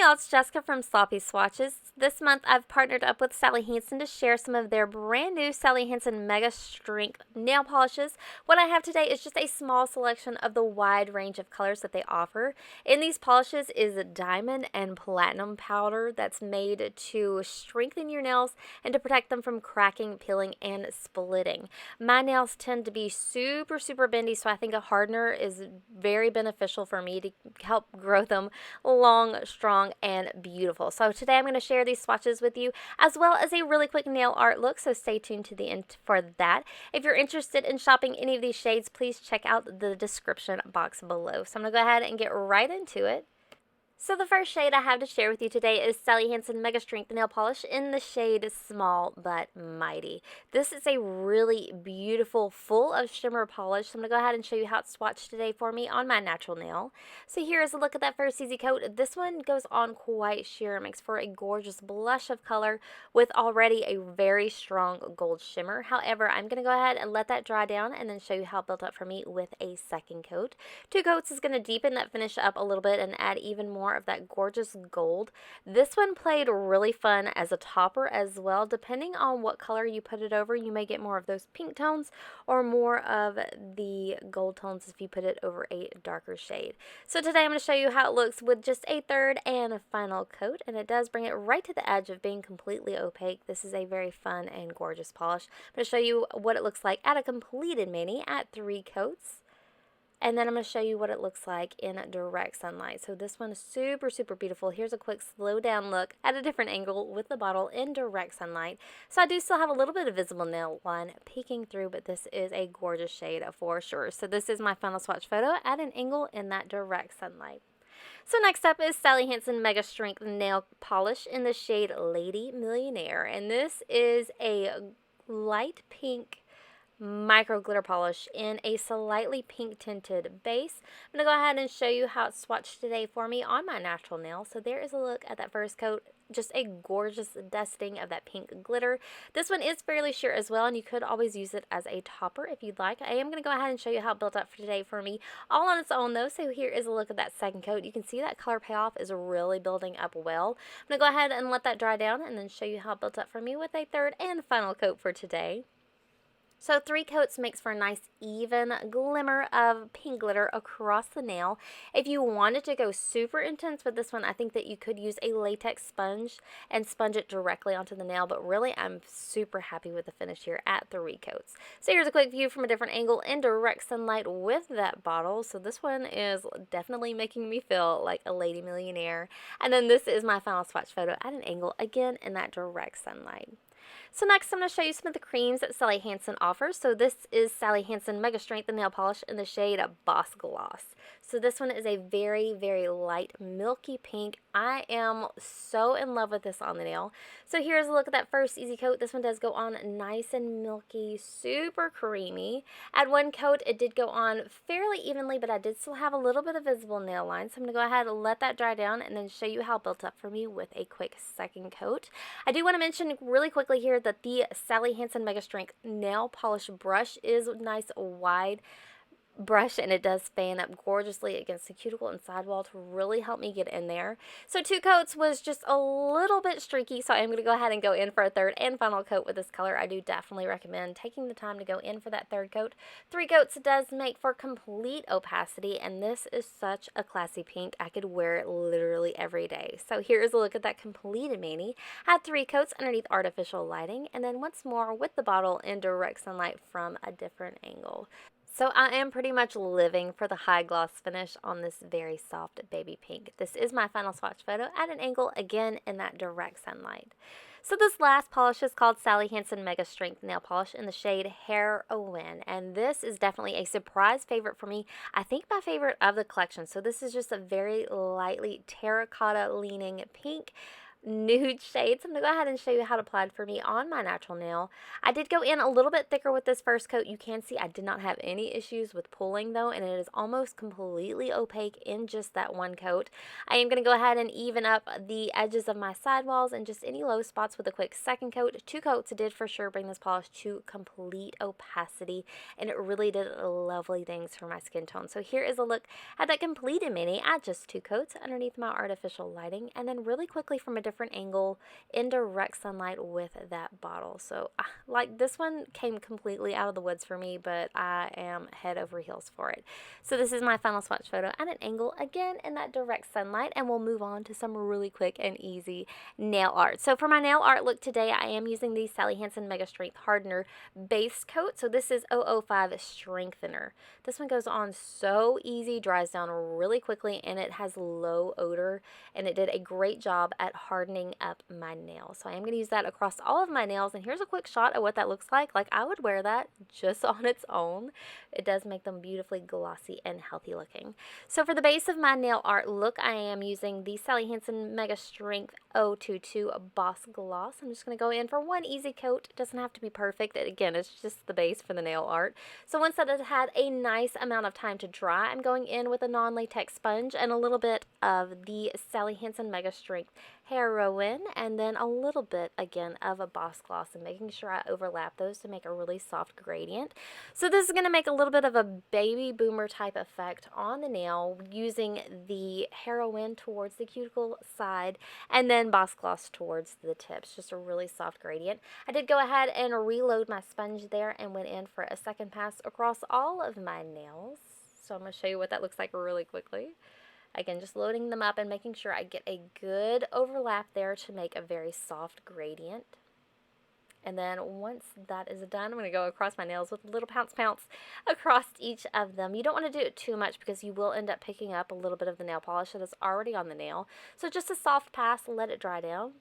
y'all, it's Jessica from Sloppy Swatches. This month I've partnered up with Sally Hansen to share some of their brand new Sally Hansen Mega Strength nail polishes. What I have today is just a small selection of the wide range of colors that they offer. In these polishes is a diamond and platinum powder that's made to strengthen your nails and to protect them from cracking, peeling, and splitting. My nails tend to be super bendy, so I think a hardener is very beneficial for me to help grow them long, strong, and beautiful. So today I'm going to share these swatches with you as well as a really quick nail art look, so stay tuned to the end for that. If you're interested in shopping any of these shades, please check out the description box below. So I'm going to go ahead and get right into it. So the first shade I have to share with you today is Sally Hansen Mega Strength Nail Polish in the shade Small But Mighty. This is a really beautiful, full of shimmer polish. So I'm going to go ahead and show you how it's swatched today for me on my natural nail. So here is a look at that first easy coat. This one goes on quite sheer, makes for a gorgeous blush of color with already a very strong gold shimmer. However, I'm going to go ahead and let that dry down and then show you how it built up for me with a second coat. 2 coats is going to deepen that finish up a little bit and add even more of that gorgeous gold. This one played really fun as a topper as well. Depending on what color you put it over, you may get more of those pink tones or more of the gold tones if you put it over a darker shade. So today I'm going to show you how it looks with just a third and final coat, and it does bring it right to the edge of being completely opaque. This is a very fun and gorgeous polish. I'm going to show you what it looks like at a completed mani at 3 coats. And then I'm going to show you what it looks like in direct sunlight. So this one is super beautiful. Here's a quick slow down look at a different angle with the bottle in direct sunlight. So I do still have a little bit of visible nail line peeking through, but this is a gorgeous shade for sure. So this is my final swatch photo at an angle in that direct sunlight. So next up is Sally Hansen Mega Strength Nail Polish in the shade Lady Millionaire. And this is a light pink micro glitter polish in a slightly pink tinted base. I'm going to go ahead and show you how it's swatched today for me on my natural nail. So there is a look at that first coat. Just a gorgeous dusting of that pink glitter. This one is fairly sheer as well, and you could always use it as a topper if you'd like. I am going to go ahead and show you how it built up for today for me all on its own though. So here is a look at that second coat. You can see that color payoff is really building up well. I'm going to go ahead and let that dry down and then show you how it built up for me with a third and final coat for today. So 3 coats makes for a nice even glimmer of pink glitter across the nail. If you wanted to go super intense with this one, I think that you could use a latex sponge and sponge it directly onto the nail, but really I'm super happy with the finish here at 3 coats. So here's a quick view from a different angle in direct sunlight with that bottle. So this one is definitely making me feel like a lady millionaire. And then this is my final swatch photo at an angle, again in that direct sunlight. So next I'm going to show you some of the creams that Sally Hansen offers. So this is Sally Hansen Mega Strength Nail Polish in the shade Boss Gloss. So this one is a very light milky pink. I am so in love with this on the nail. So here's a look at that first easy coat. This one does go on nice and milky, super creamy. At 1 coat it did go on fairly evenly, but I did still have a little bit of visible nail line. So I'm going to go ahead and let that dry down and then show you how it built up for me with a quick second coat. I do want to mention really quickly here that the Sally Hansen Mega Strength nail polish brush is nice wide brush, and it does fan up gorgeously against the cuticle and sidewall to really help me get in there. So 2 coats was just a little bit streaky, so I'm going to go ahead and go in for a third and final coat with this color. I do definitely recommend taking the time to go in for that third coat. 3 coats does make for complete opacity, and this is such a classy pink. I could wear it literally every day. So here is a look at that completed mani. Had 3 coats underneath artificial lighting, and then once more with the bottle in direct sunlight from a different angle. So I am pretty much living for the high gloss finish on this very soft baby pink. This is my final swatch photo at an angle, again in that direct sunlight. So this last polish is called Sally Hansen Mega Strength Nail Polish in the shade Heroine, and this is definitely a surprise favorite for me. I think my favorite of the collection. So this is just a very lightly terracotta leaning pink. nude shade. So I'm going to go ahead and show you how to apply it for me on my natural nail. I did go in a little bit thicker with this first coat. You can see I did not have any issues with pulling though, and it is almost completely opaque in just that one coat. I am going to go ahead and even up the edges of my sidewalls and just any low spots with a quick second coat. 2 coats did for sure bring this polish to complete opacity, and it really did lovely things for my skin tone. So here is a look at that completed mini at just 2 coats underneath my artificial lighting, and then really quickly from a different angle in direct sunlight with that bottle. So like this one came completely out of the woods for me, but I am head over heels for it. So this is my final swatch photo at an angle again in that direct sunlight, and we'll move on to some really quick and easy nail art. So for my nail art look today, I am using the Sally Hansen Mega Strength Hardener base coat. So this is 005 Strengthener. This one goes on so easy, dries down really quickly, and it has low odor, and it did a great job at hardening up my nails. So I am going to use that across all of my nails, and here's a quick shot of what that looks like. Like I would wear that just on its own. It does make them beautifully glossy and healthy looking. So for the base of my nail art look, I am using the Sally Hansen Mega Strength 022 Boss Gloss. I'm just going to go in for one easy coat. It doesn't have to be perfect. Again, it's just the base for the nail art. So once that has had a nice amount of time to dry, I'm going in with a non-latex sponge and a little bit of the Sally Hansen Mega Strength Heroine, and then a little bit again of a Boss Gloss, and making sure I overlap those to make a really soft gradient. So this is going to make a little bit of a baby boomer type effect on the nail, using the Heroine towards the cuticle side and then Boss Gloss towards the tips. Just a really soft gradient. I did go ahead and reload my sponge there and went in for a second pass across all of my nails. So I'm going to show you what that looks like really quickly. Again, just loading them up and making sure I get a good overlap there to make a very soft gradient. And then once that is done, I'm going to go across my nails with a little pounce across each of them. You don't want to do it too much because you will end up picking up a little bit of the nail polish that is already on the nail. So just a soft pass, let it dry down.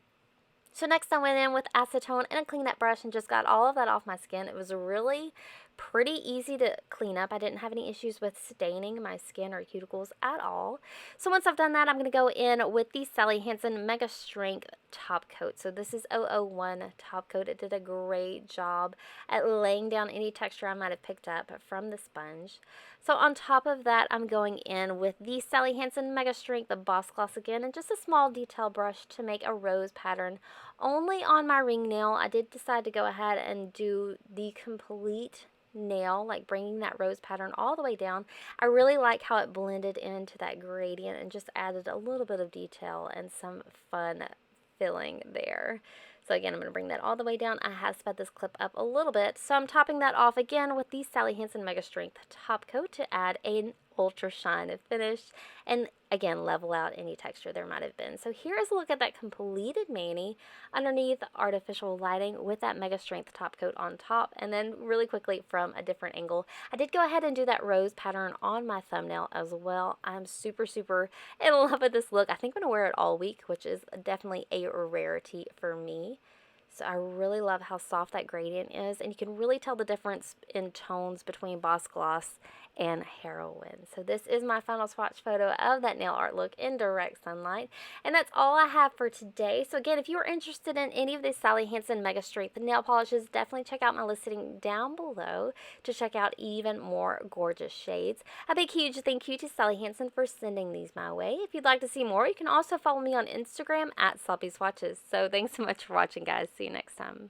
So next I went in with acetone and a cleanup brush and just got all of that off my skin. It was really pretty easy to clean up. I didn't have any issues with staining my skin or cuticles at all. So once I've done that, I'm going to go in with the Sally Hansen Mega Strength Top Coat. So this is 001 Top Coat. It did a great job at laying down any texture I might have picked up from the sponge. So on top of that, I'm going in with the Sally Hansen Mega Strength, the Boss Gloss again, and just a small detail brush to make a rose pattern only on my ring nail. I did decide to go ahead and do the complete nail, like bringing that rose pattern all the way down. I really like how it blended into that gradient and just added a little bit of detail and some fun filling there. So again, I'm going to bring that all the way down. I have sped this clip up a little bit, so I'm topping that off again with the Sally Hansen Mega Strength Top Coat to add an ultra shine finish and again level out any texture there might have been. So here is a look at that completed mani underneath artificial lighting with that Mega Strength Top Coat on top, and then really quickly from a different angle, I did go ahead and do that rose pattern on my thumbnail as well. I'm super in love with this look. I think I'm going to wear it all week, which is definitely a rarity for me. So I really love how soft that gradient is, and you can really tell the difference in tones between Boss Gloss and Heroine. So this is my final swatch photo of that nail art look in direct sunlight, and that's all I have for today. So again, if you are interested in any of these Sally Hansen Mega Strength nail polishes, definitely check out my listing down below to check out even more gorgeous shades. A big huge thank you to Sally Hansen for sending these my way. If you'd like to see more, you can also follow me on Instagram at Sloppy Swatches. So thanks so much for watching, guys. See you next time.